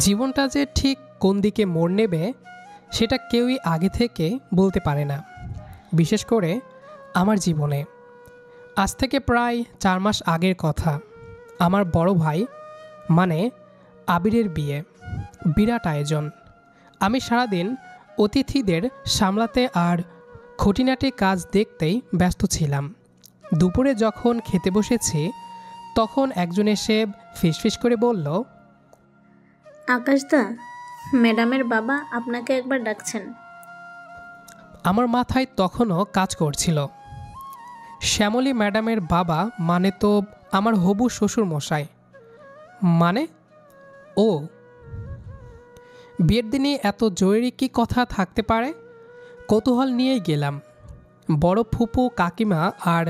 জীবনটা যে ঠিক কোন দিকে মোড় নেবে সেটা কেউই আগে থেকে বলতে পারে না, বিশেষ করে আমার জীবনে। আজ থেকে প্রায় 4 মাস আগের কথা। আমার বড় ভাই মানে আবিরের বিয়ে। বিরাট আয়োজন। আমি সারাদিন অতিথিদের সামলাতে আর খুঁটিনাটি কাজ দেখতেই ব্যস্ত ছিলাম। দুপুরে যখন খেতে বসেছি তখন একজন এসে ফিসফিস করে বলল, আকাশদা, ম্যাডামের বাবা আপনাকে একবার ডাকছেন। আমার মাথায় তখনও কাজ করছিল। শ্যামলী ম্যাডামের বাবা মানে তো আমার হবু শ্বশুর মশাই। মানে ও বিয়ের দিনে এত জরুরি কী কথা থাকতে পারে? কৌতূহল নিয়েই গেলাম। বড় ফুপু, কাকিমা আর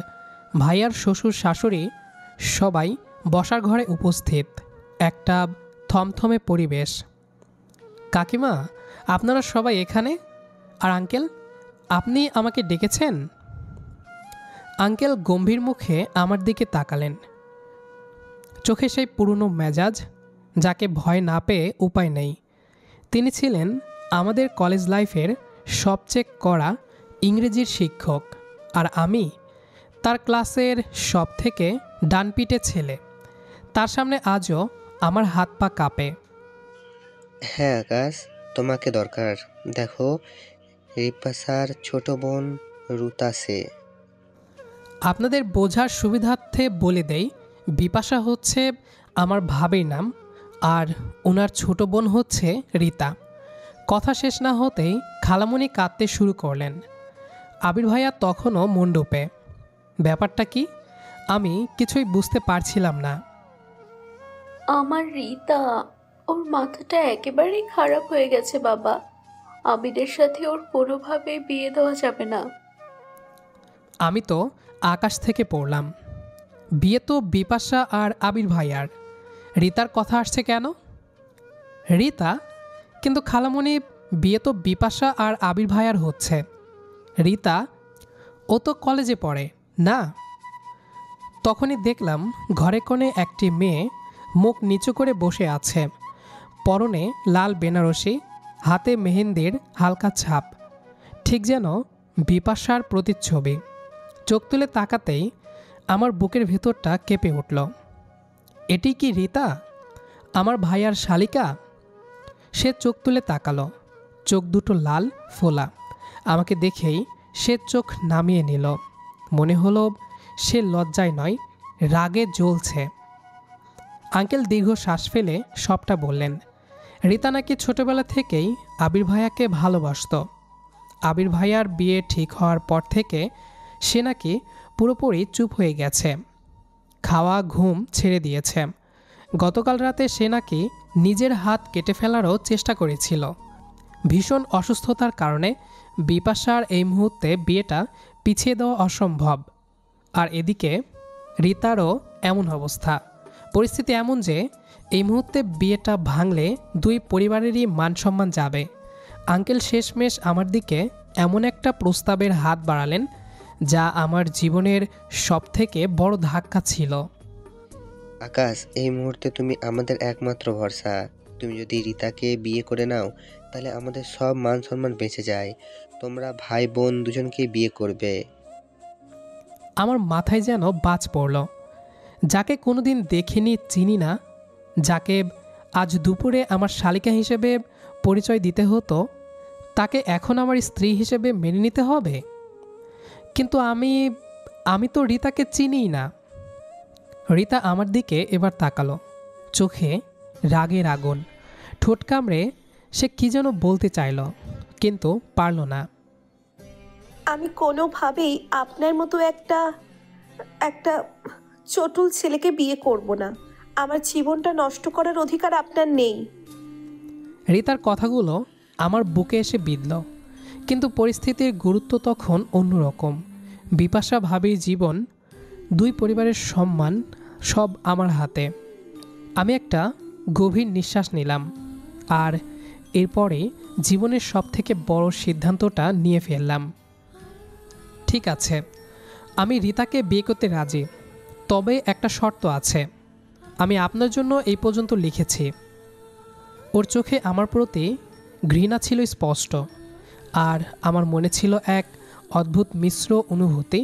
ভাইয়ার শ্বশুর শাশুড়ি সবাই বসার ঘরে উপস্থিত। একটা থমথমে পরিবেশ। কাকিমা, আপনারা সবাই এখানে? আর আঙ্কেল, আপনি আমাকে ডেকেছেন? আঙ্কেল গম্ভীর মুখে আমার দিকে তাকালেন। চোখে সেই পুরনো মেজাজ, যাকে ভয় না পেয়ে উপায় নেই। তিনি ছিলেন আমাদের কলেজ লাইফের সবচেয়ে কড়া ইংরেজির শিক্ষক, আর আমি তার ক্লাসের সব থেকে ডানপিটে ছেলে। তার সামনে আজও আমার হাত পা কাঁপে। হ্যাঁ আকাশ, তোমাকে দরকার। দেখো, রিপাসার ছোট বোন রুতা সে। আপনাদের বোঝার সুবিধার্থে বলে দেই, বিপাশা হচ্ছে আমার ভাবির নাম, আর ওনার ছোট বোন হচ্ছে রীতা। কথা শেষ না হতেই খালামণি কাঁদতে শুরু করলেন। আবির ভাইয়া তখনও মণ্ডপে। ব্যাপারটা কি আমি কিছুই বুঝতে পারছিলাম না। আমার রিতা, ওর মাথাটা একেবারেই খারাপ হয়ে গেছে বাবা। আবিরের সাথে ওর কোনোভাবে বিয়ে দেওয়া যাবে না। আমি তো আকাশ থেকে পড়লাম। বিয়ে তো বিপাশা আর আবির ভাইয়ার। রীতার কথা আসছে কেন? রীতা? কিন্তু খালামণি, বিয়ে তো বিপাশা আর আবির ভাইয়ার হচ্ছে। রীতা? ও তো কলেজে পড়ে না। তখনই দেখলাম ঘরে কোণে একটি মেয়ে মুখ নিচু করে বসে আছে। পরনে লাল বেনারসি, হাতে মেহেন্দির হালকা ছাপ, ঠিক যেন বিপাশার প্রতিচ্ছবি। চোখ তুলে তাকাতেই আমার বুকের ভেতরটা কেঁপে উঠল। এটি কি রীতা, আমার ভাইয়ার শালিকা? সে চোখ তুলে তাকালো। চোখ দুটো লাল ফোলা। আমাকে দেখেই সে চোখ নামিয়ে নিল। মনে হলো সে লজ্জায় নয়, রাগে জ্বলছে। আঙ্কেল দীর্ঘ শ্বাস ফেলে সবটা বললেন। রীতা নাকি ছোটবেলা থেকেই আবির ভাইয়াকে ভালোবাসত। আবির ভাইয়ার বিয়ে ঠিক হওয়ার পর থেকে সে নাকি পুরোপুরি চুপ হয়ে গেছে। খাওয়া ঘুম ছেড়ে দিয়েছে। গতকাল রাতে সে নাকি নিজের হাত কেটে ফেলারও চেষ্টা করেছিল। ভীষণ অসুস্থতার কারণে বিপাশার এই মুহূর্তে বিয়েটা পিছিয়ে দেওয়া অসম্ভব। আর এদিকে রীতারও এমন অবস্থা। পরিস্থিতি এমন যে এই মুহূর্তে বিয়েটা ভাঙলে দুই পরিবারেরই মান সম্মান যাবে। আঙ্কেল শেষমেশ আমার দিকে এমন একটা প্রস্তাবের হাত বাড়ালেন যা আমার জীবনের সবথেকে বড় ধাক্কা ছিল। আকাশ, এই মুহূর্তে তুমি আমাদের একমাত্র ভরসা। তুমি যদি রীতাকে বিয়ে করে নাও তাহলে আমাদের সব মান সম্মান বেঁচে যায়। তোমরা ভাই বোন দুজনকে বিয়ে করবে। আমার মাথায় যেন বাজ পড়ল। যাকে কোনোদিন দেখিনি, চিনি না, যাকে আজ দুপুরে আমার শালিকা হিসেবে পরিচয় দিতে হতো, তাকে এখন আমার স্ত্রী হিসেবে মেনে নিতে হবে। কিন্তু আমি তো রীতাকে চিনিই না। রীতা আমার দিকে এবার তাকালো। চোখে রাগের আগুন। ঠোঁট কামড়ে সে কী যেন বলতে চাইল, কিন্তু পারল না। আমি কোনোভাবেই আপনার মতো একটা একটা চটুল ছেলেকে বিয়ে করব না। আমার জীবনটা নষ্ট করার অধিকার আপনার নেই। রীতার কথাগুলো আমার বুকে এসে বিঁধল, কিন্তু পরিস্থিতির গুরুত্ব তখন অন্যরকম। বিপাশা ভাবির জীবন, দুই পরিবারের সম্মান সব আমার হাতে। আমি একটা গভীর নিঃশ্বাস নিলাম, আর এরপরে জীবনের সবথেকে বড় সিদ্ধান্তটা নিয়ে ফেললাম। ঠিক আছে, আমি রীতাকে বিয়ে করতে রাজি, তবে একটা শর্ত আছে। আমি আপনার জন্য এই পর্যন্ত লিখেছি। ওর চোখে আমার প্রতি ঘৃণা ছিল স্পষ্ট, আর আমার মনে ছিল এক অদ্ভুত মিশ্র অনুভূতি,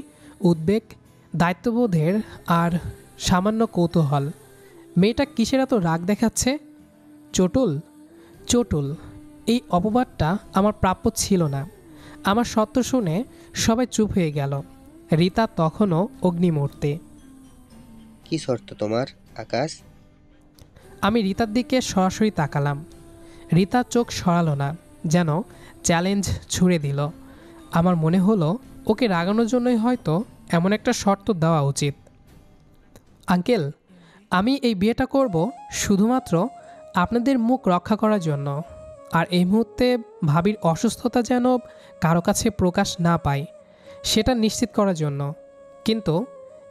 উদ্বেগ, দায়িত্ববোধের আর সামান্য কৌতূহল। মেয়েটা কিসের এত রাগ দেখাচ্ছে? চটুল চটুল, এই অপবাদটা আমার প্রাপ্য ছিল না। আমার সত্য শুনে সবাই চুপ হয়ে গেল। রীতা তখনও অগ্নিমূর্তি। কি শর্ত তোমার আকাশ? আমি রীতার দিকে সরাসরি তাকালাম। রীতা চোখ সরালো না, যেন চ্যালেঞ্জ ছুড়ে দিল। আমার মনে হলো ওকে রাগানোর জন্যই হয়তো এমন একটা শর্ত দেওয়া উচিত। আঙ্কেল, আমি এই বিয়েটা করব শুধুমাত্র আপনাদের মুখ রক্ষা করার জন্য, আর এই মুহূর্তে ভাবির অসুস্থতা যেন কারো কাছে প্রকাশ না পায় সেটা নিশ্চিত করার জন্য। কিন্তু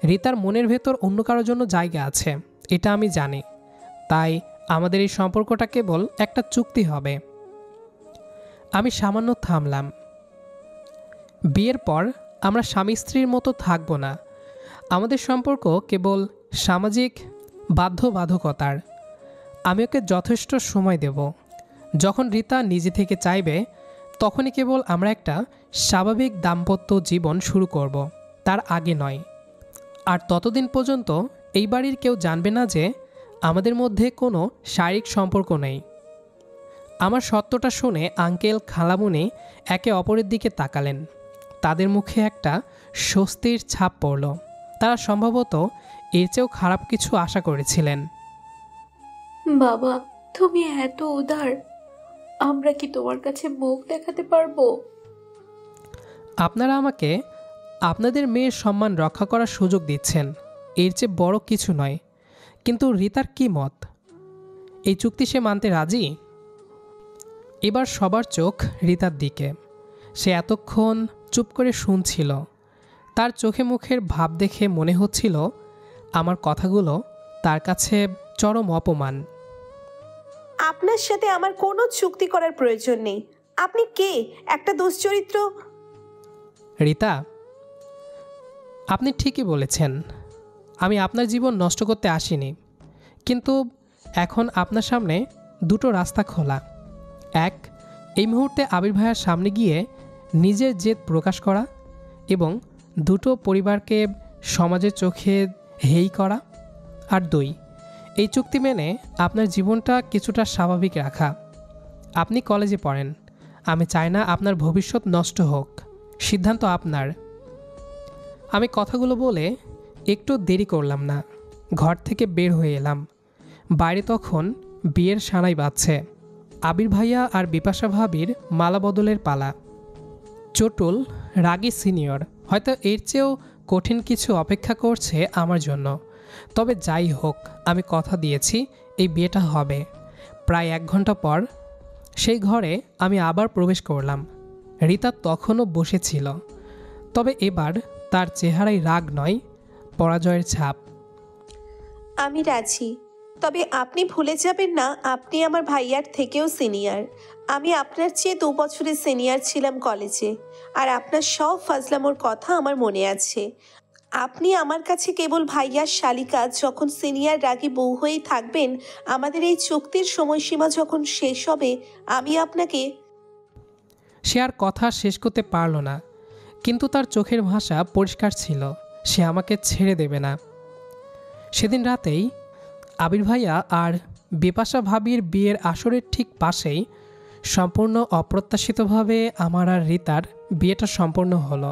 রীতার মনের ভেতর অন্য কারোর জন্য জায়গা আছে, এটা আমি জানি। তাই আমাদের এই সম্পর্কটা কেবল একটা চুক্তি হবে। আমি সামান্য থামলাম। বিয়ের পর আমরা স্বামী স্ত্রীর মতো থাকব না। আমাদের সম্পর্ক কেবল সামাজিক বাধ্যবাধকতার। আমি ওকে যথেষ্ট সময় দেব। যখন রীতা নিজে থেকে চাইবে, তখনই কেবল আমরা একটা স্বাভাবিক দাম্পত্য জীবন শুরু করব, তার আগে নয়। আর ততদিন পর্যন্ত এই বাড়ির কেউ জানবে না যে আমাদের মধ্যে কোনো শারীরিক সম্পর্ক নেই। আমার সত্যটা শুনে আঙ্কেল খালামুনি একে অপরের দিকে তাকালেন। তাদের মুখে একটা স্বস্তির ছাপ পড়ল। তারা সম্ভবত এর চেয়েও খারাপ কিছু আশা করেছিলেন। বাবা, তুমি এত উদার, আমরা কি তোমার কাছে মুখ দেখাতে পারবো? আপনারা আমাকে আপনাদের মেয়ের সম্মান রক্ষা করার সুযোগ দিচ্ছেন, এর চেয়ে বড় কিছু নয়। কিন্তু রীতার কি মত? এই চুক্তি সে মানতে রাজি? এবার সবার চোখ রীতার দিকে। সে এতক্ষণ চুপ করে শুনছিল। তার চোখে মুখের ভাব দেখে মনে হচ্ছিল আমার কথাগুলো তার কাছে চরম অপমান। আপনার সাথে আমার কোনো চুক্তি করার প্রয়োজন নেই। আপনি কে? একটা দুশ্চরিত্র। রীতা, আপনি ঠিকই বলেছেন। আমি আপনার জীবন নষ্ট করতে আসিনি। কিন্তু এখন আপনার সামনে দুটো রাস্তা খোলা। এক, এই মুহূর্তে আবির ভাইয়ার সামনে গিয়ে নিজের জেদ প্রকাশ করা, এবং দুটো পরিবারকে সমাজের চোখে হেই করা। আর দুই, এই চুক্তি মেনে আপনার জীবনটা কিছুটা স্বাভাবিক রাখা। আপনি কলেজে পড়েন, আমি চাই না আপনার ভবিষ্যৎ নষ্ট হোক। সিদ্ধান্ত আপনার। আমি কথাগুলো বলে একটু দেরি করলাম না। ঘর থেকে বের হয়ে এলাম। বাইরে তখন বিয়ের সানাই বাজছে। আবির ভাইয়া আর বিপাশা ভাবির মালা বদলের পালা। চটুল রাগী সিনিয়র হয়তো এর চেয়েও কঠিন কিছু অপেক্ষা করছে আমার জন্য। তবে যাই হোক, আমি কথা দিয়েছি এই বিয়েটা হবে। প্রায় 1 ঘন্টা পর সেই ঘরে আমি আবার প্রবেশ করলাম। রীতা তখনও বসেছিল, তবে এবার তার চেহারায় রাগ নয়, পরাজয়ের ছাপ। আমি রাজি, তবে আপনি ভুলে যাবেন না আপনি আমার ভাইয়ার থেকেও সিনিয়র। আমি আপনার চেয়ে 2 বছরের সিনিয়র ছিলাম কলেজে, আর আপনার সব ফাজলামোর কথা আমার মনে আছে। আপনি আমার কাছে কেবল ভাইয়ার শালিকা। যখন সিনিয়র রাগী বউ হয়েই থাকবেন, আমাদের এই চুক্তির সময়সীমা যখন শেষ হবে, আমি আপনাকে। সে আর কথা শেষ করতে পারল না, কিন্তু তার চোখের ভাষা পরিষ্কার ছিল, সে আমাকে ছেড়ে দেবে না। সেদিন রাতেই আবির ভাইয়া আর বিপাশা ভাবির বিয়ের আসরের ঠিক পাশেই সম্পূর্ণ অপ্রত্যাশিতভাবে আমার আর রীতার বিয়েটা সম্পন্ন হলো।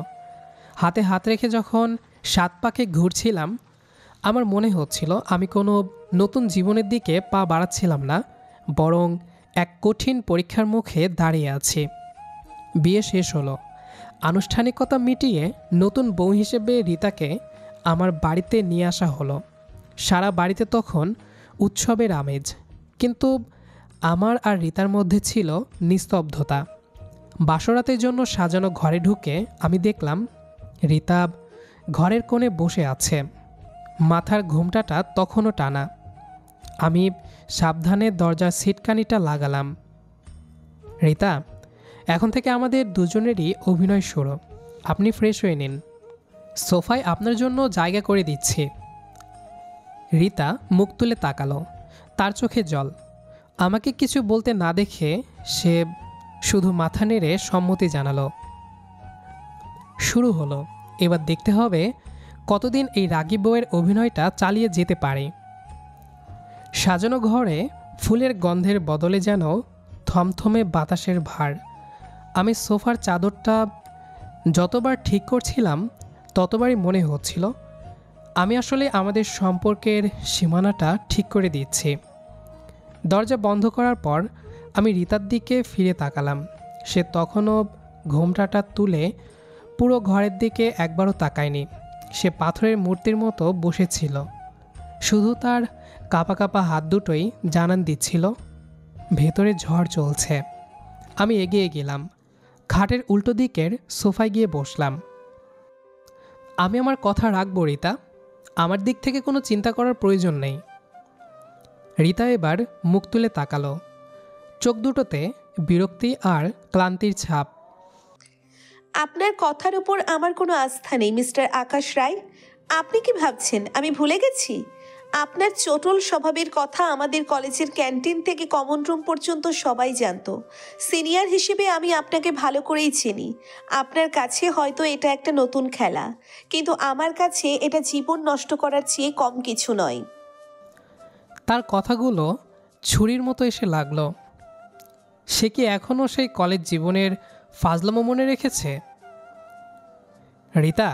হাতে হাত রেখে যখন 7 পাকে ঘুরছিলাম, আমার মনে হচ্ছিল আমি কোনো নতুন জীবনের দিকে পা বাড়াচ্ছিলাম না, বরং এক কঠিন পরীক্ষার মুখে দাঁড়িয়ে আছি। বিয়ে শেষ হলো। আনুষ্ঠানিকতা মিটিয়ে নতুন বউ হিসেবে রীতাকে আমার বাড়িতে নিয়ে আসা হলো। সারা বাড়িতে তখন উৎসবের আমেজ, কিন্তু আমার আর রীতার মধ্যে ছিল নিস্তব্ধতা। বাসরাতের জন্য সাজানো ঘরে ঢুকে আমি দেখলাম রীতা ঘরের কোণে বসে আছে। মাথার ঘোমটাটা তখনও টানা। আমি সাবধানে দরজার সিটকানিটা লাগালাম। রীতা, এখন থেকে আমাদের দুজনেরই অভিনয় শুরু। আপনি ফ্রেশ হয়ে নিন, সোফায় আপনার জন্য জায়গা করে দিচ্ছি। রীতা মুখ তুলে তাকালো, তার চোখে জল। আমাকে কিছু বলতে না দেখে সে শুধু মাথা নেড়ে সম্মতি জানালো। শুরু হলো। এবার দেখতে হবে কতদিন এই রাগী বউয়ের অভিনয়টা চালিয়ে যেতে পারে। সাজানো ঘরে ফুলের গন্ধের বদলে যেন থমথমে বাতাসের ভার। আমি সোফার চাদরটা যতবার ঠিক করছিলাম ততবারই মনে হচ্ছিল আমি আসলে আমাদের সম্পর্কের সীমানাটা ঠিক করে দিচ্ছি। দরজা বন্ধ করার পর আমি রিতার দিকে ফিরে তাকালাম। সে তখনও ঘোমটাটা তুলে পুরো ঘরের দিকে একবারও তাকায়নি। সে পাথরের মূর্তির মতো বসেছিল, শুধু তার কাঁপা কাঁপা হাত দুটোই জানান দিচ্ছিল ভেতরে ঝড় চলছে। আমি এগিয়ে গেলাম, খাটের উল্টো দিকের সোফায় গিয়ে বসলাম। আমি আমার কথা রাখবো রিতা, আমার দিক থেকে কোনো চিন্তা করার প্রয়োজন নেই। রিতা এবার মুখ তুলে তাকালো, চোখ দুটোতে বিরক্তি আর ক্লান্তির ছাপ। আপনার কথার উপর আমার কোনো আস্থা নেই মিস্টার আকাশ রায়। আপনি কি ভাবছেন আমি ভুলে গেছি? আপনার চটল স্বভাবের কথা আমাদের কলেজের ক্যান্টিন থেকে কমন রুম পর্যন্ত সবাই জানতো। সিনিয়র হিসেবে আমি আপনাকে ভালো করেই চিনি। আপনার কাছে হয়তো এটা একটা নতুন খেলা, কিন্তু আমার কাছে এটা জীবন নষ্ট করার চেয়ে কম কিছু নয়। তার কথাগুলো ছুরির মতো এসে লাগলো। সে কি এখনও সেই কলেজ জীবনের ফাজলামো মনে রেখেছে? রিতা,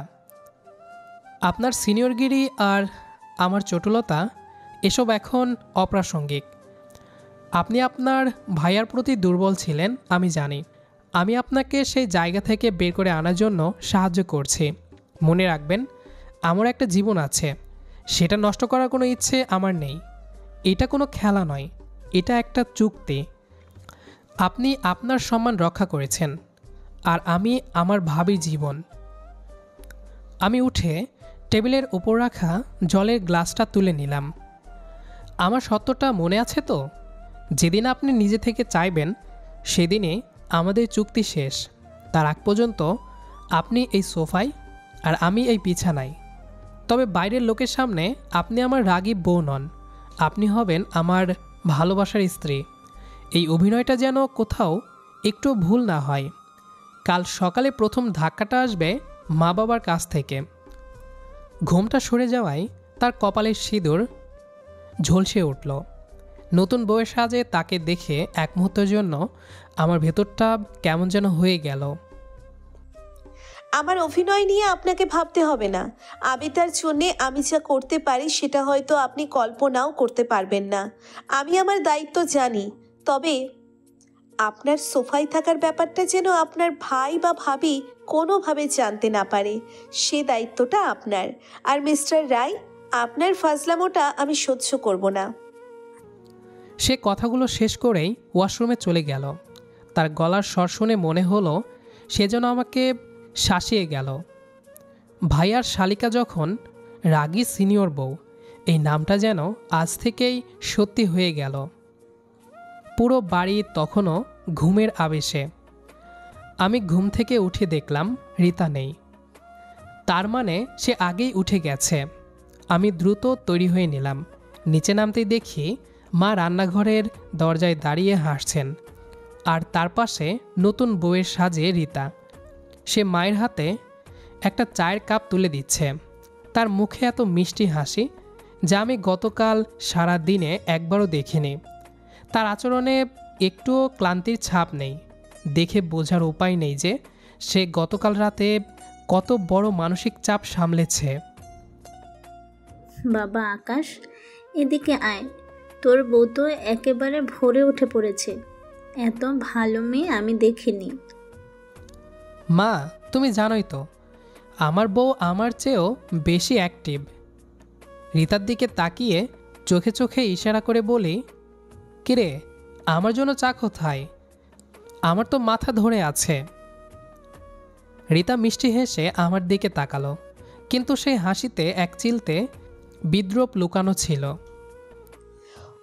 আপনার সিনিয়রগিরি আর আমার চটুলতা এসব এখন অপ্রাসঙ্গিক। আপনি আপনার ভাইয়ার প্রতি দুর্বল ছিলেন আমি জানি। আমি আপনাকে সেই জায়গা থেকে বের করে আনার জন্য সাহায্য করছি। মনে রাখবেন, আমার একটা জীবন আছে, সেটা নষ্ট করার কোনো ইচ্ছে আমার নেই। এটা কোনো খেলা নয়, এটা একটা চুক্তি। আপনি আপনার সম্মান রক্ষা করেছেন, আর আমি আমার ভাবির জীবন। আমি উঠে টেবিলের উপর রাখা জলের গ্লাসটা তুলে নিলাম। আমার সত্যটা মনে আছে তো? যেদিন আপনি নিজে থেকে চাইবেন সেদিনে আমাদের চুক্তি শেষ। তার আগ পর্যন্ত আপনি এই সোফায় আর আমি এই বিছানায়। তবে বাইরের লোকের সামনে আপনি আমার রাগী বউ নন, আপনি হবেন আমার ভালোবাসার স্ত্রী। এই অভিনয়টা যেন কোথাও একটু ভুল না হয়। কাল সকালে প্রথম ধাক্কাটা আসবে মা বাবার কাছ থেকে। ঘুমটা সরে যাওয়ায় তার কপালের সিঁদুর ঝলসে উঠল। নতুন বউয়ের সাজে তাকে দেখে এক মুহূর্তের জন্য আমার ভেতরটা কেমন যেন হয়ে গেল। আমার অভিনয় নিয়ে আপনাকে ভাবতে হবে না। আবিতার জন্যে আমি যা করতে পারি সেটা হয়তো আপনি কল্পনাও করতে পারবেন না। আমি আমার দায়িত্ব জানি। তবে আপনার সোফায় থাকার ব্যাপারটা যেন আপনার ভাই বা ভাবি কোনোভাবে জানতে না পারে, সে দায়িত্বটা আপনার। আর মিস্টার রায়, আপনার ফাজলামোটা আমি সহ্য করব না। সে কথাগুলো শেষ করেই ওয়াশরুমে চলে গেল। তার গলার স্বর শুনে মনে হলো সে যেন আমাকে শাসিয়ে গেল। ভাইয়ার শালিকা যখন রাগী সিনিয়র বউ, এই নামটা যেন আজ থেকেই সত্যি হয়ে গেল। পুরো বাড়ি তখনও ঘুমের আবেশে। আমি ঘুম থেকে উঠে দেখলাম রিতা নেই। তার মানে সে আগেই উঠে গেছে। আমি দ্রুত তৈরি হয়ে নিলাম। নিচে নামতেই দেখি মা রান্নাঘরের দরজায় দাঁড়িয়ে হাসছেন, আর তার পাশে নতুন বউয়ের সাজে রিতা। সে মায়ের হাতে একটা চায়ের কাপ তুলে দিচ্ছে। তার মুখে এত মিষ্টি হাসি যা আমি গতকাল সারা দিনে একবারও দেখিনি। তার আচরণে একটুও ক্লান্তির ছাপ নেই। দেখে বোঝার উপায় নেই যে সে গতকাল রাতে কত বড় মানসিক চাপ সামলেছে। বাবা আকাশ, এদিকে আয়। তোর বউ তো একেবারে ভরে উঠে পড়েছে। এত ভালো মেয়ে আমি দেখিনি। মা, তুমি জানোই তো আমার বউ আমার চেয়েও বেশি অ্যাক্টিভ। রিতার দিকে তাকিয়ে চোখে চোখে ইশারা করে বলি, কিরে, আমার জন্য চা কোথায়? আমার তো মাথা ধরে আছে। রিতা মিষ্টি হেসে আমার দিকে তাকালো, কিন্তু সেই হাসিতে এক চিলতে বিদ্রূপ লুকানো ছিল।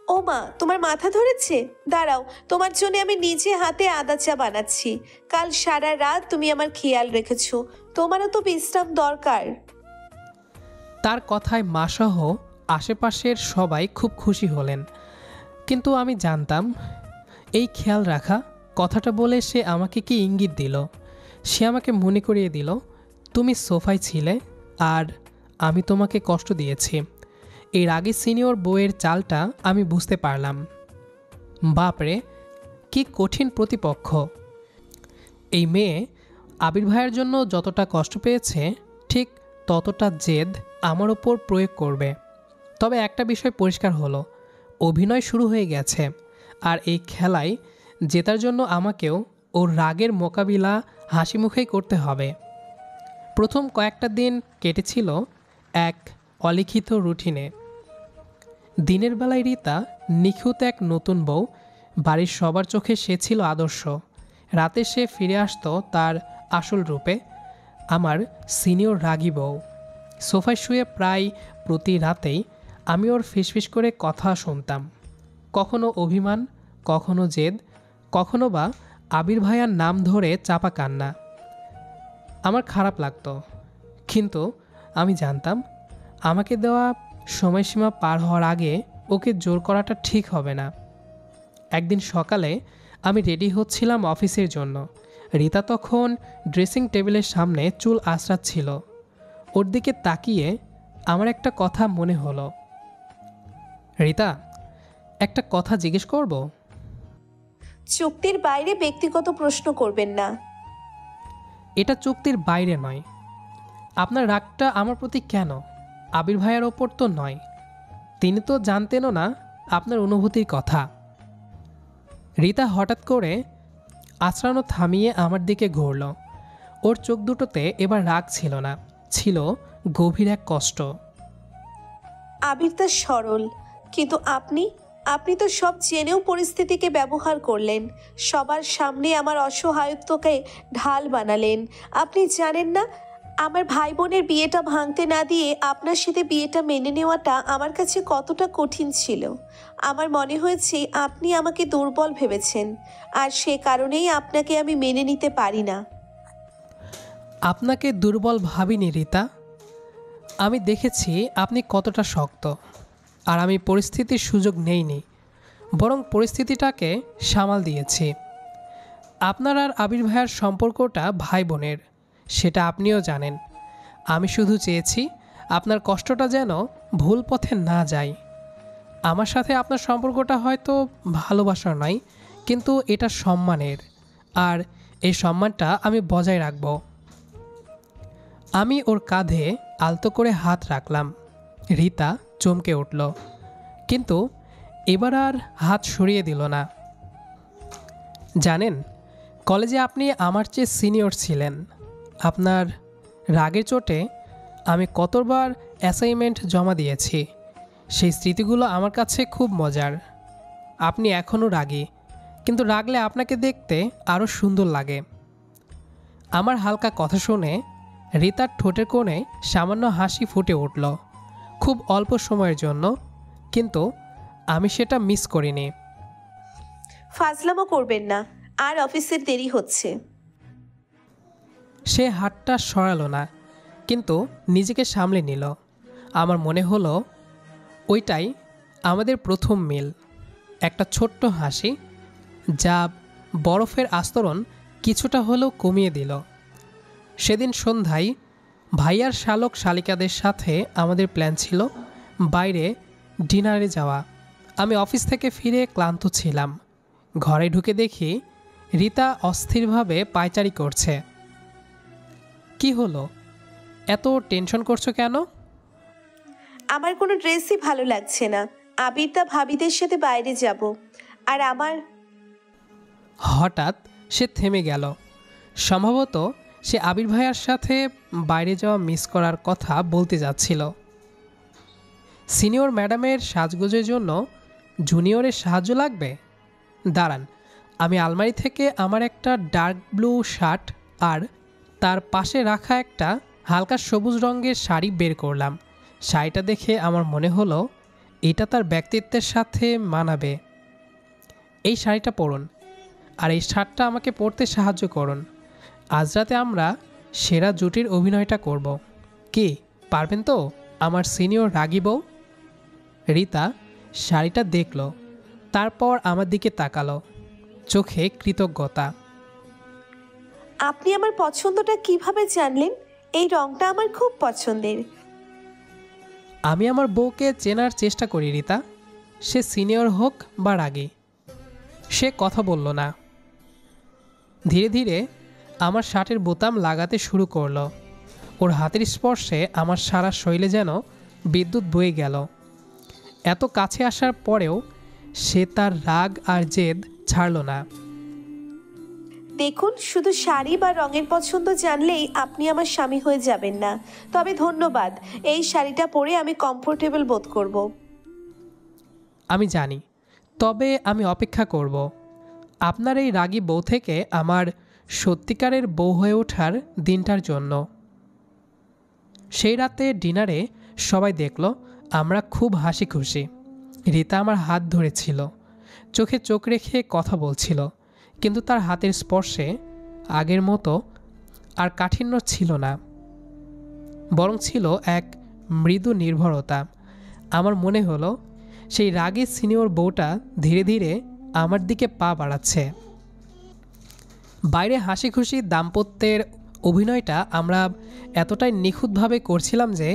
ও মা, তোমার মাথা ধরেছে? দাঁড়াও, তোমার জন্য আমি নিজে হাতে আদা চা বানাচ্ছি। কাল সারা রাত তুমি আমার খেয়াল রেখেছো, তোমারও তো বিশ্রাম দরকার। তার কথায় মাসহ আশেপাশের সবাই খুব খুশি হলেন। কিন্তু আমি জানতাম এই খেয়াল রাখা কথাটা বলে সে আমাকে কি ইঙ্গিত দিল। সে আমাকে মনে করিয়ে দিল তুমি সোফায় ছিলে আর আমি তোমাকে কষ্ট দিয়েছি। এর আগে সিনিয়র বউয়ের চালটা আমি বুঝতে পারলাম। বাপরে, কি কঠিন প্রতিপক্ষ! এই মেয়ে আবির ভাইয়ের জন্য যতটা কষ্ট পেয়েছে ঠিক ততটা জেদ আমার ওপর প্রয়োগ করবে। তবে একটা বিষয় পরিষ্কার হলো, অভিনয় শুরু হয়ে গেছে, আর এই খেলায় জেতার জন্য আমাকেও ওর রাগের মোকাবিলা হাসি মুখেই করতে হবে। প্রথম কয়েকটা দিন কেটেছিল এক অলিখিত রুটিনে। দিনের বেলায় রীতা নিখুঁত এক নতুন বউ, বাড়ির সবার চোখে সে ছিল আদর্শ। রাতে সে ফিরে আসতো তার আসল রূপে, আমার সিনিয়র রাগী বউ। সোফায় শুয়ে প্রায় প্রতি রাতেই আমি ওর ফিসফিস করে কথা শুনতাম। কখনো অভিমান, কখনো জেদ, কখনো বা আবির ভাইয়ার নাম ধরে চাপা কান্না। আমার খারাপ লাগতো, কিন্তু আমি জানতাম আমাকে দেওয়া সময়সীমা পার হওয়ার আগে ওকে জোর করাটা ঠিক হবে না। একদিন সকালে আমি রেডি হচ্ছিলাম অফিসের জন্য। রীতা তখন ড্রেসিং টেবিলের সামনে চুল আঁচড়াচ্ছিল। ওর দিকে তাকিয়ে আমার একটা কথা মনে হলো। রীতা, একটা কথা জিজ্ঞেস করব? চুক্তির বাইরে ব্যক্তিগত প্রশ্ন করবেন না। এটা চুক্তির বাইরে নয়। আপনার রাগটা আমার প্রতি কেন? আবির ভাইয়ের ওপর তো নয়। তিনি তো জানতেনও না আপনার অনুভূতির কথা। রীতা হঠাৎ করে আঁচড়ানো থামিয়ে আমার দিকে ঘুরল। ওর চোখ দুটোতে এবার রাগ ছিল না, ছিল গভীর এক কষ্ট। আবির তা সরল, কিন্তু আপনি তো সব জেনেও পরিস্থিতিকে ব্যবহার করলেন। সবার সামনে আমার অসহায়ত্বকে ঢাল বানালেন। আপনি জানেন না, আমার ভাই বোনের বিয়েটা ভাঙতে না দিয়ে আপনার সাথে বিয়েটা মেনে নেওয়াটা আমার কাছে কতটা কঠিন ছিল। আমার মনে হয়েছে আপনি আমাকে দুর্বল ভেবেছেন, আর সে কারণেই আপনাকে আমি মেনে নিতে পারি না। আপনাকে দুর্বল ভাবিনি রীতা। আমি দেখেছি আপনি কতটা শক্ত, আর আমি পরিস্থিতির সুযোগ নেইনি, বরং পরিস্থিতিটাকে সামাল দিয়েছি। আপনার আর আবির ভাইয়ের সম্পর্কটা ভাই বোনের, সেটা আপনিও জানেন। আমি শুধু চেয়েছি আপনার কষ্টটা যেন ভুল পথে না যায়। আমার সাথে আপনার সম্পর্কটা হয়তো ভালোবাসার নয়, কিন্তু এটা সম্মানের, আর এই সম্মানটা আমি বজায় রাখব। আমি ওর কাঁধে আলতো করে হাত রাখলাম। রীতা চমকে উঠল, কিন্তু এবার আর হাত সরিয়ে দিল না। জানেন, কলেজে আপনি আমার চেয়ে সিনিয়র ছিলেন। আপনার রাগের চোটে আমি কতবার অ্যাসাইনমেন্ট জমা দিয়েছি। সেই স্মৃতিগুলো আমার কাছে খুব মজার। আপনি এখনও রাগী, কিন্তু রাগলে আপনাকে দেখতে আরও সুন্দর লাগে। আমার হালকা কথা শুনে রীতার ঠোঁটের কোণে সামান্য হাসি ফুটে উঠল, খুব অল্প সময়ের জন্য, কিন্তু আমি সেটা মিস করিনি। ফাজলামো করবেন না, আর অফিসের দেরি হচ্ছে। সে হাতটা সরালো না, কিন্তু নিজেকে সামলে নিল। আমার মনে হলো ওইটাই আমাদের প্রথম মিল। একটা ছোট্ট হাসি, যা বরফের আস্তরণ কিছুটা হলেও কমিয়ে দিল। সেদিন সন্ধ্যায় ভাইয়ার শালক শালিকাদের সাথে আমাদের প্ল্যান ছিল বাইরে ডিনারে যাওয়া। আমি অফিস থেকে ফিরে ক্লান্ত ছিলাম। ঘরে ঢুকে দেখি রীতা অস্থিরভাবে পায়চারি করছে। কি হলো, এত টেনশন করছো কেন? আমার কোনো ড্রেসই ভালো লাগছে না। আবিরদা ভাবিদের সাথে বাইরে যাব, আর আমার। হঠাৎ সে থেমে গেল। সম্ভবত সে আবির ভাইয়ার সাথে বাইরে যাওয়া মিস করার কথা বলতে যাচ্ছিল। সিনিয়র ম্যাডামের সাজগোজের জন্য জুনিয়রের সাহায্য লাগবে? দাঁড়ান, আমি আলমারি থেকে আমার একটা ডার্ক ব্লু শার্ট আর তার পাশে রাখা একটা হালকা সবুজ রঙের শাড়ি বের করলাম। শাড়িটা দেখে আমার মনে হলো এটা তার ব্যক্তিত্বের সাথে মানাবে। এই শাড়িটা পরুন, আর এই শার্টটা আমাকে পরতে সাহায্য করুন। আজ রাতে আমরা সেরা জুটির অভিনয়টা করব। কি পারবেন তো আমার সিনিয়র রাগী বউ? রীতা শাড়িটা দেখল, তারপর আমার দিকে তাকালো, চোখে কৃতজ্ঞতা। আপনি আমার পছন্দটা কিভাবে জানলেন? এই রংটা আমার খুব পছন্দের। আমি আমার বউকে চেনার চেষ্টা করি রিতা, সে সিনিয়র হোক বা রাগী। সে কথা বলল না। ধীরে ধীরে আমার শার্টের বোতাম লাগাতে শুরু করলো। ওর হাতের স্পর্শে আমার সারা শরীরে যেন বিদ্যুৎ বয়ে গেল। এত কাছে আসার পরেও সে তার রাগ আর জেদ ছাড়ল না। দেখুন, শুধু শাড়ি বা রঙের পছন্দ জানলেই আপনি আমার স্বামী হয়ে যাবেন না। তবে ধন্যবাদ, এই শাড়িটা পরে আমি কমফোর্টেবল বোধ করব। আমি জানি, তবে আমি অপেক্ষা করব আপনার এই রাগী বউ থেকে আমার সত্যিকারের বউ হয়ে ওঠার দিনটার জন্য। সেই রাতে ডিনারে সবাই দেখল আমরা খুব হাসি খুশি। রিতা আমার হাত ধরেছিল, চোখে চোখ রেখে কথা বলছিল, কিন্তু তার হাতের স্পর্শে আগের মতো আর কাঠিন্য ছিল না, বরং ছিল এক মৃদু নির্ভরতা। আমার মনে হলো সেই রাগী সিনিয়র বউটা ধীরে ধীরে আমার দিকে পা বাড়াচ্ছে। বাইরে হাসি খুশি দাম্পত্যের অভিনয়টা আমরা এতটাই নিখুঁতভাবে করছিলাম যে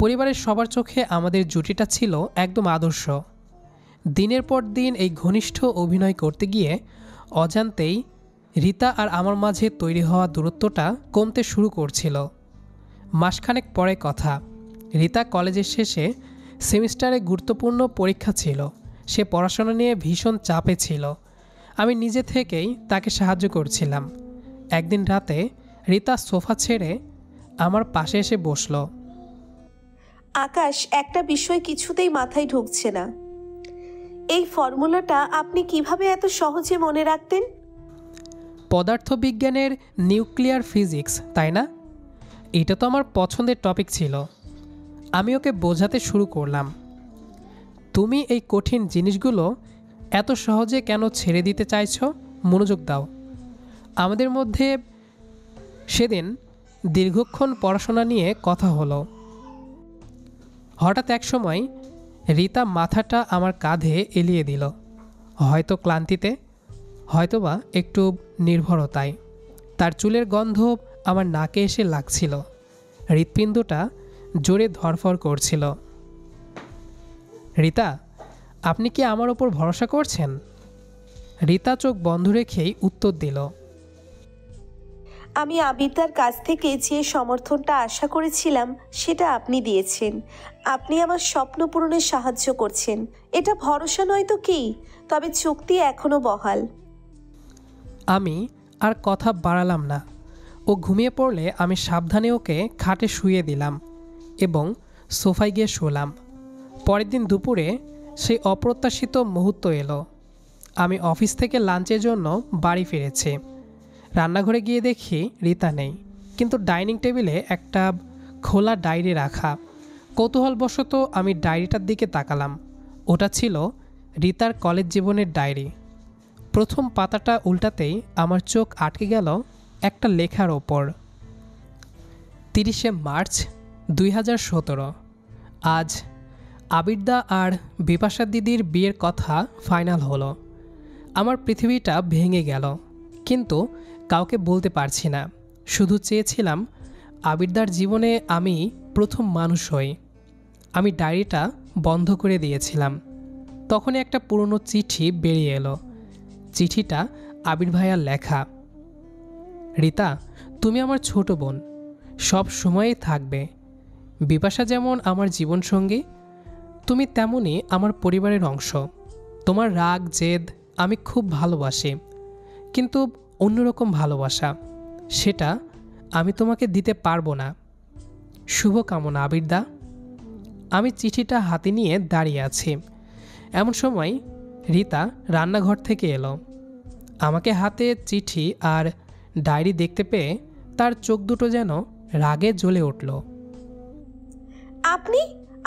পরিবারের সবার চোখে আমাদের জুটিটা ছিল একদম আদর্শ। দিনের পর দিন এই ঘনিষ্ঠ অভিনয় করতে গিয়ে অজান্তেই রিতা আর আমার মাঝে তৈরি হওয়া দূরত্বটা কমতে শুরু করছিল। মাসখানেক পরে কথা, রিতা কলেজের শেষে সেমিস্টারে গুরুত্বপূর্ণ পরীক্ষা ছিল। সে পড়াশোনা নিয়ে ভীষণ চাপে ছিল। আমি নিজে থেকেই তাকে সাহায্য করছিলাম। একদিন রাতে রিতা সোফা ছেড়ে আমার পাশে এসে বসল। আকাশ, একটা বিষয় কিছুতেই মাথায় ঢুকছে না। এই ফর্মুলাটা আপনি কিভাবে এত সহজে মনে রাখতেন? পদার্থবিজ্ঞানের নিউক্লিয়ার ফিজিক্স, তাই না? এটা তো আমার পছন্দের টপিক ছিল। আমি ওকে বোঝাতে শুরু করলাম, তুমি এই কঠিন জিনিসগুলো এত সহজে কেন ছেড়ে দিতে চাইছো? মনোযোগ দাও। আমাদের মধ্যে সেদিন দীর্ঘক্ষণ পড়াশোনা নিয়ে কথা হলো। হঠাৎ এক সময় রিতা মাথাটা আমার কাঁধে এলিয়ে দিল, হয়তো ক্লান্তিতে, হয়তোবা একটু নির্ভরতায়। তার চুলের গন্ধ আমার নাকে এসে লাগছিল, হৃৎপিণ্ডটা জোরে ধরফর করছিল। রিতা, আপনি কি আমার ওপর ভরসা করছেন? রিতা চোখ বন্ধ রেখেই উত্তর দিল, আমি আবিদার কাছ থেকে যে সমর্থনটা আশা করেছিলাম সেটা আপনি দিয়েছেন। আপনি আমার স্বপ্ন পূরণে সাহায্য করছেন। এটা ভরসা নয় তো কি? তবে চুক্তি এখনো বহাল। আমি আর কথা বাড়ালাম না। ও ঘুমিয়ে পড়লে আমি সাবধানে ওকে খাটে শুইয়ে দিলাম এবং সোফায় গিয়ে শুলাম। পরের দিন দুপুরে সেই অপ্রত্যাশিত মুহূর্ত এলো। আমি অফিস থেকে লাঞ্চের জন্য বাড়ি ফিরেছি। রান্নাঘরে গিয়ে দেখি রিতা নেই, কিন্তু ডাইনিং টেবিলে একটা খোলা ডায়েরি রাখা। কৌতূহলবশত আমি ডায়েরিটার দিকে তাকালাম। ওটা ছিল রিতার কলেজ জীবনের ডায়েরি। প্রথম পাতাটা উল্টাতেই আমার চোখ আটকে গেল একটা লেখার ওপর। 30শে মার্চ 2017। আজ আবির্দা আর বিপাশা দিদির বিয়ের কথা ফাইনাল হলো। আমার পৃথিবীটা ভেঙে গেল, কিন্তু কাউকে বলতে পারছি না। শুধু চেয়েছিলাম আবির্দার জীবনে আমি প্রথম মানুষ হই। আমি ডায়েরিটা বন্ধ করে দিয়েছিলাম। তখনই একটা পুরনো চিঠি বেরিয়ে এলো। চিঠিটা আবির ভাইয়ার লেখা। রিতা, তুমি আমার ছোট বোন, সব সময়েই থাকবে। বিপাশা যেমন আমার জীবনসঙ্গী, তুমি তেমনই আমার পরিবারের অংশ। তোমার রাগ জেদ আমি খুব ভালোবাসি, কিন্তু অন্যরকম ভালোবাসা, সেটা আমি তোমাকে দিতে পারবো না। শুভকামনা আবির্দা। আমি চিঠিটা হাতে নিয়ে দাঁড়িয়ে আছি। এমন সময় রিতা রান্নাঘর থেকে এলো। আমাকে হাতে চিঠি আর ডায়েরি দেখতে পেয়ে তার চোখ দুটো যেন রাগে জ্বলে উঠল।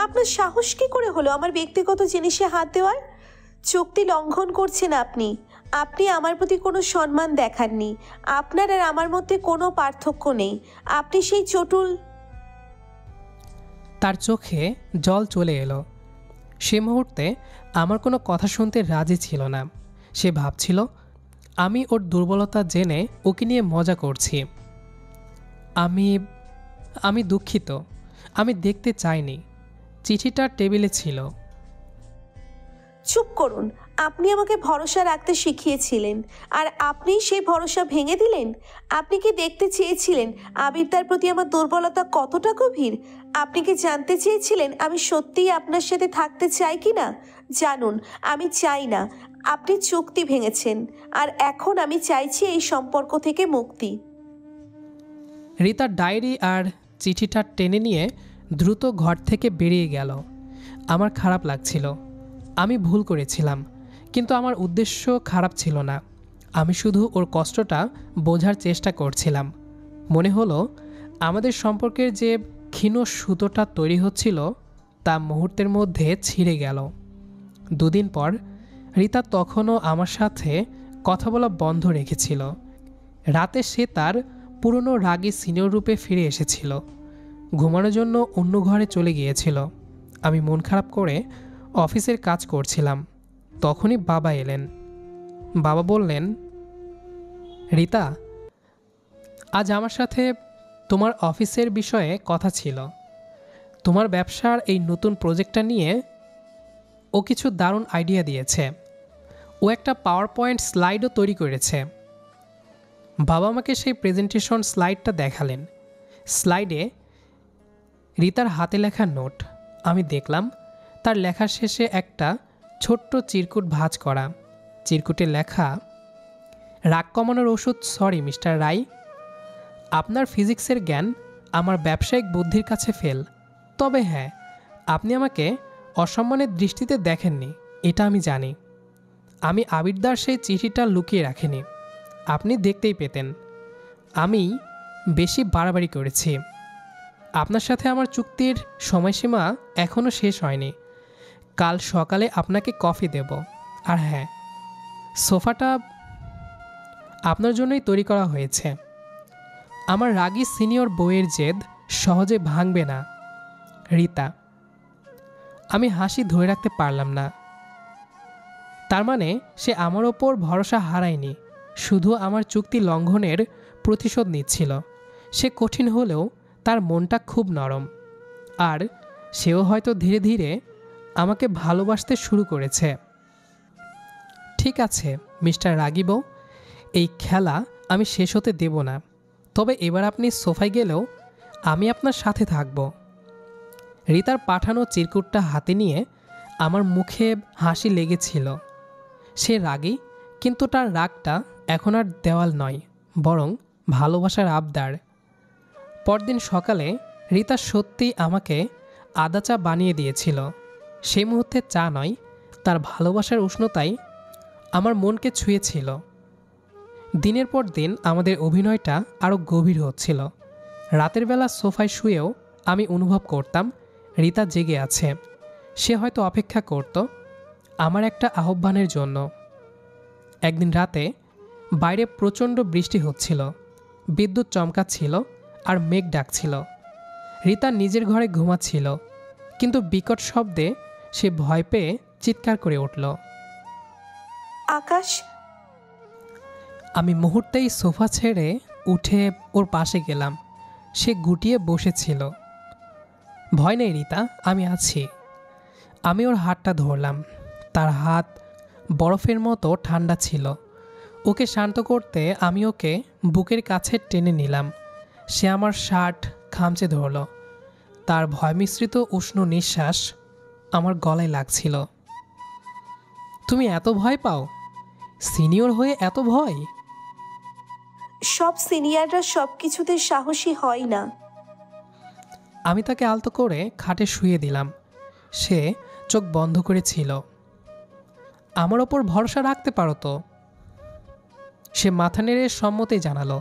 আপনার সাহস কি করে হলো আমার ব্যক্তিগত জিনিসে হাত দেওয়ার? চুক্তি লঙ্ঘন করছেন আপনি। আপনি আমার প্রতি কোনো সম্মান দেখাননি। আপনার আর আমার মধ্যে কোনো পার্থক্য নেই। আপনি সেই চটুল। তার চোখে জল চলে এলো। সে মুহূর্তে আমার কোনো কথা শুনতে রাজি ছিল না। সে ভাবছিল আমি ওর দুর্বলতা জেনে ওকে নিয়ে মজা করছি। আমি আমি দুঃখিত, আমি দেখতে চাইনি। চিঠিটা টেবিলে ছিল। চুপ করুন। আপনি আমাকে ভরসা রাখতে শিখিয়েছিলেন, আর আপনি সেই ভরসা ভেঙে দিলেন। আপনি কি দেখতে চেয়েছিলেন আবির প্রতি আমার দুর্বলতা কতটা গভীর? আপনি কি জানতে চেয়েছিলেন আমি সত্যিই আপনার সাথে থাকতে চাই কি না? জানুন, আমি চাই না। আপনি চুক্তি ভেঙেছেন, আর এখন আমি চাইছি এই সম্পর্ক থেকে মুক্তি। রিতার ডায়েরি আর চিঠিটা টেনে নিয়ে দ্রুত ঘর থেকে বেরিয়ে গেল। আমার খারাপ লাগছিল। আমি ভুল করেছিলাম, কিন্তু আমার উদ্দেশ্য খারাপ ছিল না। আমি শুধু ওর কষ্টটা বোঝার চেষ্টা করছিলাম। মনে হলো আমাদের সম্পর্কের যে ক্ষীণ সুতোটা তৈরি হচ্ছিল তা মুহূর্তের মধ্যে ছিঁড়ে গেল। দুদিন পর রিতা তখনও আমার সাথে কথা বলা বন্ধ রেখেছিল। রাতে সে তার পুরনো রাগী সিনিয়র রূপে ফিরে এসেছিল। ঘুমানোর জন্য অন্য ঘরে চলে গিয়েছিল। আমি মন খারাপ করে অফিসের কাজ করছিলাম। তখনই বাবা এলেন। বাবা বললেন, রিতা, আজ আমার সাথে তোমার অফিসের বিষয়ে কথা ছিল। তোমার ব্যবসার এই নতুন প্রজেক্টটা নিয়ে ও কিছু দারুণ আইডিয়া দিয়েছে। ও একটা পাওয়ার পয়েন্ট স্লাইডও তৈরি করেছে। বাবা আমাকে সেই প্রেজেন্টেশন স্লাইডটা দেখালেন। স্লাইডে রিতার হাতে লেখা নোট। আমি দেখলাম তার লেখার শেষে একটা ছোট্ট চিরকুট ভাঁজ করা। চিরকুটে লেখা, রাগ কমানোর ওষুধ সরি মিস্টার রাই। আপনার ফিজিক্সের জ্ঞান আমার ব্যবসায়িক বুদ্ধির কাছে ফেল। তবে হ্যাঁ, আপনি আমাকে অসম্মানের দৃষ্টিতে দেখেননি, এটা আমি জানি। আমি আবিরদার সেই চিঠিটা লুকিয়ে রাখিনি। আপনি দেখতেই পেতেন। আমি বেশি বাড়াবাড়ি করেছি। আপনার সাথে আমার চুক্তির সময়সীমা এখনও শেষ হয়নি। কাল সকালে আপনাকে কফি দেব। আর হ্যাঁ, সোফাটা আপনার জন্যই তৈরি করা হয়েছে। আমার রাগী সিনিয়র বউয়ের জেদ সহজে ভাঙবে না, রিতা। আমি হাসি ধরে রাখতে পারলাম না। তার মানে সে আমার ওপর ভরসা হারায়নি, শুধু আমার চুক্তি লঙ্ঘনের প্রতিশোধ নিচ্ছিল। সে কঠিন হলেও তার মনটা খুব নরম, আর সেও হয়তো ধীরে ধীরে আমাকে ভালোবাসতে শুরু করেছে। ঠিক আছে মিস্টার রাগিব, এই খেলা আমি শেষ হতে দেব না। তবে এবার আপনি সোফায় গেলেও আমি আপনার সাথে থাকব। রিতার পাঠানো চিরকুটটা হাতে নিয়ে আমার মুখে হাসি লেগেছিল। সে রাগী, কিন্তু তার রাগটা এখন আর দেওয়াল নয়, বরং ভালোবাসার আবদার। পরদিন সকালে রিতা সত্যিই আমাকে আদা চা বানিয়ে দিয়েছিল। সেই মুহূর্তে চা নয়, তার ভালোবাসার উষ্ণতাই আমার মনকে ছুঁয়েছিল। দিনের পর দিন আমাদের অভিনয়টা আরও গভীর হচ্ছিল। রাতের বেলা সোফায় শুয়েও আমি অনুভব করতাম রিতা জেগে আছে। সে হয়তো অপেক্ষা করত আমার একটা আহ্বানের জন্য। একদিন রাতে বাইরে প্রচণ্ড বৃষ্টি হচ্ছিল, বিদ্যুৎ চমকাচ্ছিল আর মেঘ ডাকছিল। রিতা নিজের ঘরে ঘুমাচ্ছিল, কিন্তু বিকট শব্দে সে ভয় পেয়ে চিৎকার করে উঠল। আকাশ! আমি মুহূর্তেই সোফা ছেড়ে উঠে ওর পাশে গেলাম। সে গুটিয়ে বসেছিল। ভয় নেই রিতা, আমি আছি। আমি ওর হাতটা ধরলাম। তার হাত বরফের মতো ঠান্ডা ছিল। ওকে শান্ত করতে আমি ওকে বুকের কাছে টেনে নিলাম। সে আমার শার্ট খামচে ধরল। তার ভয় মিশ্রিত উষ্ণ নিঃশ্বাস আমার গলায় লাগছিল। তুমি এত ভয় পাও? সিনিয়র হয়ে এত ভয়? সব সিনিয়ররা সব কিছুতে সাহসী হয় না। আমি তাকে আলতো করে খাটে শুয়ে দিলাম। সে চোখ বন্ধ করেছিল। আমার ওপর ভরসা রাখতে পারো তো? সে মাথা নেড়ে সম্মতি জানালো।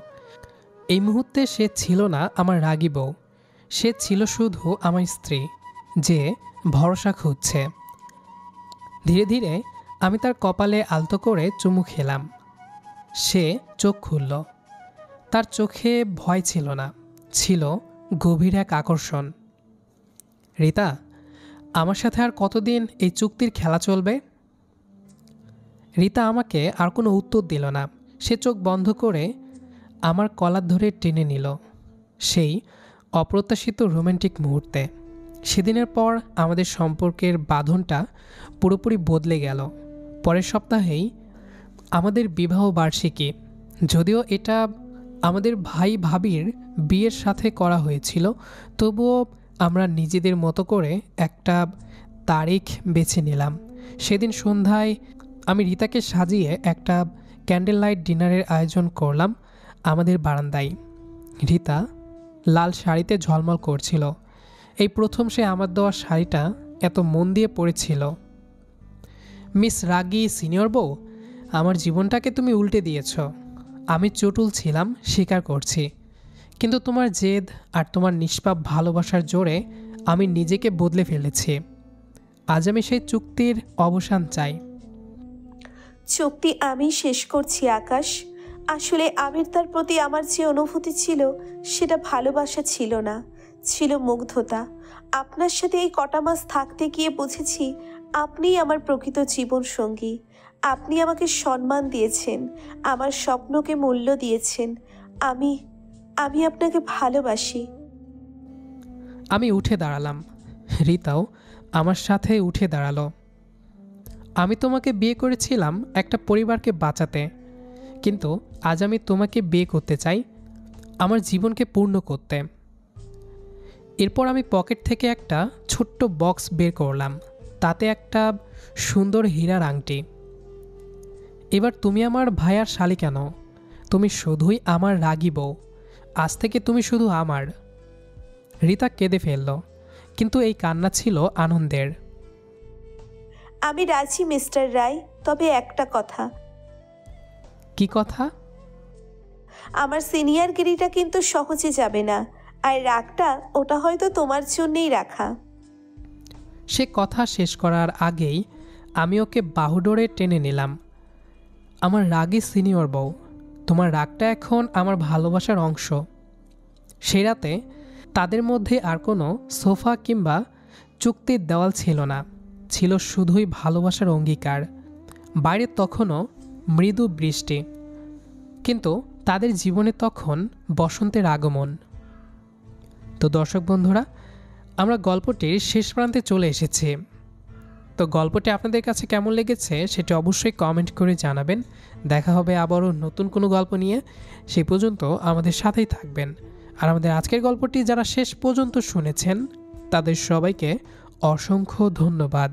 এই মুহূর্তে সে ছিল না আমার রাগী বউ, সে ছিল শুধু আমার স্ত্রী যে ভরসা খুঁজছে। ধীরে ধীরে আমি তার কপালে আলতো করে চুমু খেলাম। সে চোখ খুলল। তার চোখে ভয় ছিল না, ছিল গভীর এক আকর্ষণ। রিতা, আমার সাথে আর কতদিন এই চুক্তির খেলা চলবে? রীতা আমাকে আর কোনো উত্তর দিল না। সে চোখ বন্ধ করে আমার কলার ধরে টেনে নিল। সেই অপ্রত্যাশিত রোমান্টিক মুহূর্তে সেদিনের পর আমাদের সম্পর্কের বাঁধনটা পুরোপুরি বদলে গেল। পরের সপ্তাহেই আমাদের বিবাহ বার্ষিকী। যদিও এটা আমাদের ভাই ভাবির বিয়ের সাথে করা হয়েছিল, তবুও আমরা নিজেদের মতো করে একটা তারিখ বেছে নিলাম। সেদিন সন্ধ্যায় আমি রীতাকে সাজিয়ে একটা ক্যান্ডেল লাইট ডিনারের আয়োজন করলাম আমাদের বারান্দায়। রীতা লাল শাড়িতে ঝলমল করছিল। এই প্রথম সে আমার দেওয়া শাড়িটা এত মন দিয়ে পরেছিল। মিস রাগী সিনিয়র বউ, আমার জীবনটাকে তুমি উল্টে দিয়েছ। আমি চটুল ছিলাম, স্বীকার করছি, কিন্তু তোমার জেদ আর তোমার নিষ্পাপ ভালোবাসার জোরে আমি নিজেকে বদলে ফেলেছি। আজ আমি সেই চুক্তির অবসান চাই। চুক্তি আমি শেষ করছি আকাশ। আসলে আবির তার প্রতি আমার যে অনুভূতি ছিল সেটা ভালোবাসা ছিল না, ছিল মুগ্ধতা। আপনার সাথে এই কটা মাস থাকতে গিয়ে বুঝেছি আপনিই আমার প্রকৃত জীবন সঙ্গী। আপনি আমাকে সম্মান দিয়েছেন, আমার স্বপ্নকে মূল্য দিয়েছেন। আমি আমি আপনাকে ভালোবাসি। আমি উঠে দাঁড়ালাম। রীতাও আমার সাথে উঠে দাঁড়ালো। আমি তোমাকে বিয়ে করেছিলাম একটা পরিবারকে বাঁচাতে, কিন্তু আজ আমি তোমাকে বিয়ে করতে চাই আমার জীবনকে পূর্ণ করতে। এরপর আমি পকেট থেকে একটা ছোট্ট বক্স বের করলাম, তাতে একটা সুন্দর হীরার আংটি। এবার তুমি আমার ভাইয়ার শালি কেন, তুমি শুধুই আমার রাগী বউ। আজ থেকে তুমি শুধু আমার। রীতা কেঁদে ফেলল, কিন্তু এই কান্না ছিল আনন্দের। আমি রাজি মিস্টার রায়, তবে একটা কথা। কি কথা? আমার সিনিয়রগিরিটা কিন্তু সহজে যাবে না, আর রাগটা ওটা হয়তো তোমার জন্যেই রাখা। সে কথা শেষ করার আগেই আমি ওকে বাহুডোরে টেনে নিলাম। আমার রাগী সিনিয়র বউ, তোমার রাগটা এখন আমার ভালোবাসার অংশ। সেই রাতে তাদের মধ্যে আর কোনো সোফা কিংবা চুক্তির দেওয়াল ছিল না, ছিল শুধুই ভালোবাসার অঙ্গীকার। বাইরে তখনও মৃদু বৃষ্টি, কিন্তু তাদের জীবনে তখন বসন্তের আগমন। তো দর্শক বন্ধুরা, আমরা গল্পটির শেষ প্রান্তে চলে এসেছি। তো গল্পটি আপনাদের কাছে কেমন লেগেছে সেটা অবশ্যই কমেন্ট করে জানাবেন। দেখা হবে আবারও নতুন কোনো গল্প নিয়ে। সেই পর্যন্ত আমাদের সাথেই থাকবেন। আর আমাদের আজকের গল্পটি যারা শেষ পর্যন্ত শুনেছেন তাদের সবাইকে অসংখ্য ধন্যবাদ।